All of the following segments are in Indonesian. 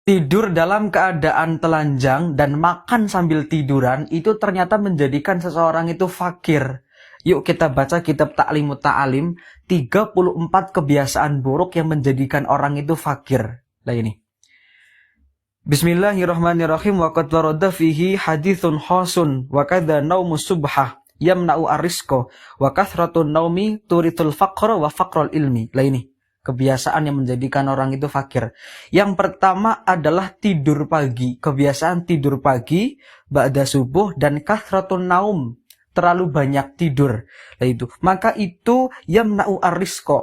Tidur dalam keadaan telanjang dan makan sambil tiduran itu ternyata menjadikan seseorang itu fakir. Yuk kita baca kitab Ta'limut Ta'alim, 34 kebiasaan buruk yang menjadikan orang itu fakir. Nah ini. Bismillahirrahmanirrahim. Wa qad warada fihi haditsun khasun wa kadza naumu subhah yamna'u ar-rizqa wa kathratun naumi turithul faqra wa faqrul ilmi. Lah ini kebiasaan yang menjadikan orang itu fakir. Yang pertama adalah tidur pagi. Kebiasaan tidur pagi, ba'da subuh, dan kathratun naum. Terlalu banyak tidur. Nah itu. Maka itu yamna'u ar-rizqa.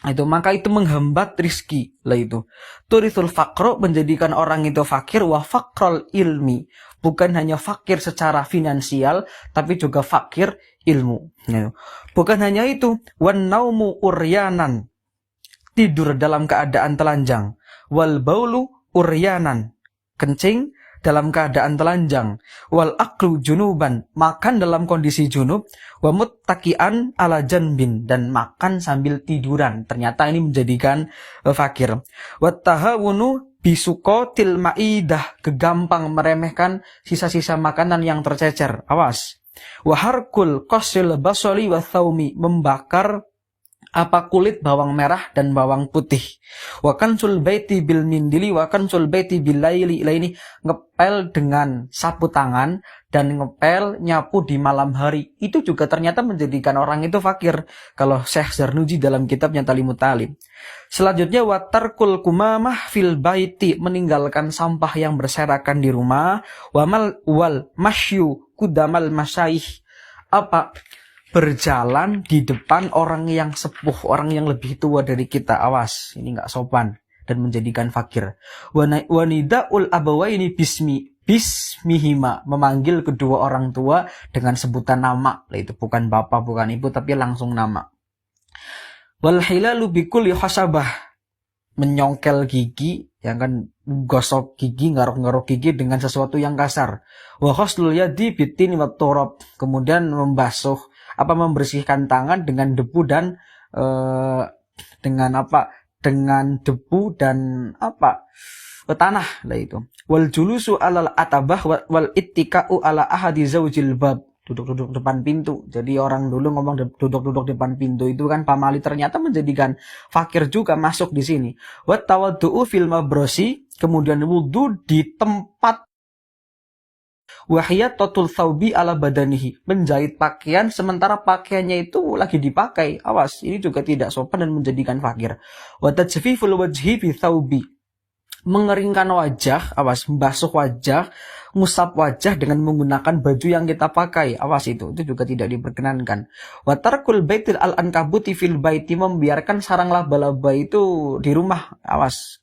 Maka itu menghambat rizki. Lah itu. Turithul faqro menjadikan orang itu fakir. Wa faqrul ilmi. Bukan hanya fakir secara finansial, tapi juga fakir ilmu. Bukan hanya itu. Wan naumu uryanan. Tidur dalam keadaan telanjang. Wal baulu uryanan. Kencing dalam keadaan telanjang. Wal aklu junuban. Makan dalam kondisi junub. Wa muttaki'an ala janbin. Dan makan sambil tiduran. Ternyata ini menjadikan fakir. Wa tahawunu bisukotil ma'idah. Kegampang meremehkan sisa-sisa makanan yang tercecer. Awas. Wa harkul qasil basoli wa thawmi. Membakar kulit bawang merah dan bawang putih. Wa kansul baiti bil mindili wa kansul baiti bil laili. Ini ngepel dengan sapu tangan dan ngepel nyapu di malam hari. Itu juga ternyata menjadikan orang itu fakir. Kalau Syekh Zarnuji dalam kitabnya Ta'limut Ta'alim. Selanjutnya wa tarkul kumamah fil baiti, meninggalkan sampah yang berserakan di rumah. Wa mal wal masyu kudamal masyayikh. Berjalan di depan orang yang sepuh, orang yang lebih tua dari kita. Awas, ini nggak sopan dan menjadikan fakir. Wanidaul abawaini bismihima, memanggil kedua orang tua dengan sebutan nama. Itu bukan bapak, bukan ibu, tapi langsung nama. Wal hilalu bikulli hasabah, menyongkel gigi, yang kan gosok gigi, ngarok-ngarok gigi dengan sesuatu yang kasar. Wa ghuslul yadi bitini wat turab, kemudian membersihkan tangan dengan debu dan dengan debu dan tanah. Lah itu. Wal julusu alal atabah wal ittika'u ala ahadi zaujil bab, duduk-duduk depan pintu. Jadi orang dulu ngomong duduk-duduk depan pintu itu kan pamali, ternyata menjadikan fakir juga masuk di sini. Wa tawaddu'u fil mabrosi, kemudian wudu di tempat. Wahiyatatul thawbi ala badanihi, menjahit pakaian sementara pakaiannya itu lagi dipakai. Awas, ini juga tidak sopan dan menjadikan fakir. Wa tajfiful wajhi bi thawbi, mengeringkan wajah. Awas, membasuh wajah, ngusap wajah dengan menggunakan baju yang kita pakai. Awas, itu juga tidak diperkenankan. Wa tarkul baitil al-ankabuti fil baiti, membiarkan sarang laba-laba itu di rumah. Awas,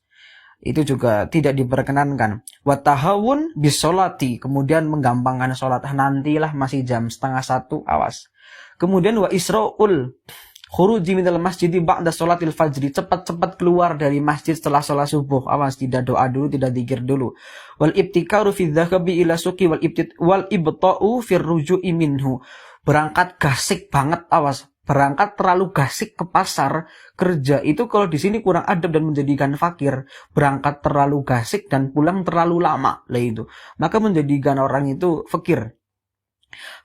itu juga tidak diperkenankan. Wa tahawun bisolati, kemudian menggampangkan sholat. Nantilah, masih jam 12:30. Awas. Kemudian wa isra'ul khuruji minal masjidi ba'da sholatil fajri, cepat-cepat keluar dari masjid setelah sholat subuh. Awas, tidak doa dulu, tidak dzikir dulu. Wal ibtikaru fi dhahabi ila suqi wal ibta'u fir ruju'i minhu, berangkat gasik banget. Awas, berangkat terlalu gasik ke pasar kerja itu kalau di sini kurang adab dan menjadikan fakir. Berangkat terlalu gasik dan pulang terlalu lama. Lah itu, maka menjadikan orang itu fakir.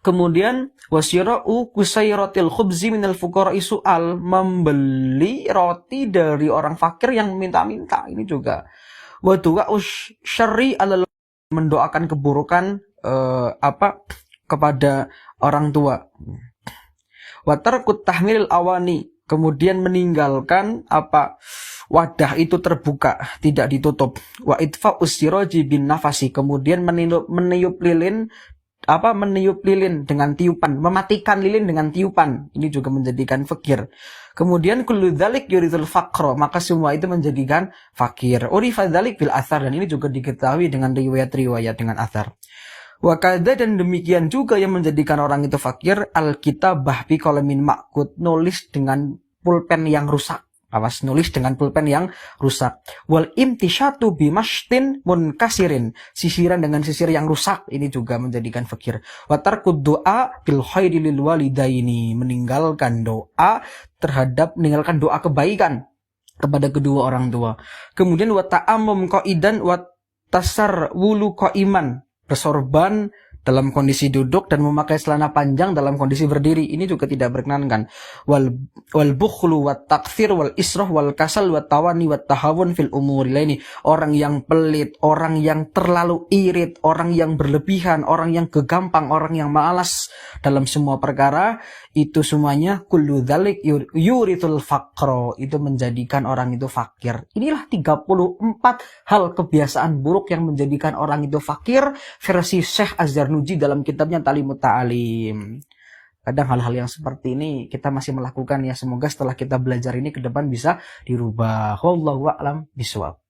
Kemudian wasyira'u kusairatil khubzi minal fuqara'i su'al, membeli roti dari orang fakir yang minta-minta. Ini juga wa du'a'u syarri alal, mendoakan keburukan kepada orang tua. Wa tarkut tahmilil awani, kemudian meninggalkan wadah itu terbuka, tidak ditutup. Wa idfa'us siraji bin nafasi, kemudian meniup lilin dengan tiupan, mematikan lilin dengan tiupan. Ini juga menjadikan fakir. Kemudian kullu dzalik yuridul faqra, maka semua itu menjadikan fakir. Urifa dzalik bil athar, dan ini juga diketahui dengan riwayat-riwayat dengan athar. Wakada, dan demikian juga yang menjadikan orang itu fakir, al-kitabah bi qalamin ma'kut, nulis dengan pulpen yang rusak. Awas, nulis dengan pulpen yang rusak. Wal imtisyatu bi mashtin munkasirin, sisiran dengan sisir yang rusak. Ini juga menjadikan fakir. Wa tarkud doa bil khairi lil walidaini, meninggalkan doa kebaikan kepada kedua orang tua. Kemudian wa ta'ammum qaidan wa tasarwulu qaiman, bersorban dalam kondisi duduk dan memakai celana panjang dalam kondisi berdiri, ini juga tidak berkenankan. Wal bukhlu wat takfir wal israf wal kasal wat tawani wat tahawun fil umuri laini, orang yang pelit, orang yang terlalu irit, orang yang berlebihan, orang yang kegampang, orang yang malas dalam semua perkara, itu semuanya kullu dzalik yuritul faqra, itu menjadikan orang itu fakir. Inilah 34 hal kebiasaan buruk yang menjadikan orang itu fakir versi Syekh Az-Zarnuji dalam kitabnya Talimut Ta'alim. Kadang hal-hal yang seperti ini kita masih melakukan ya, semoga setelah kita belajar ini ke depan bisa dirubah. Wallahu a'lam bishawab.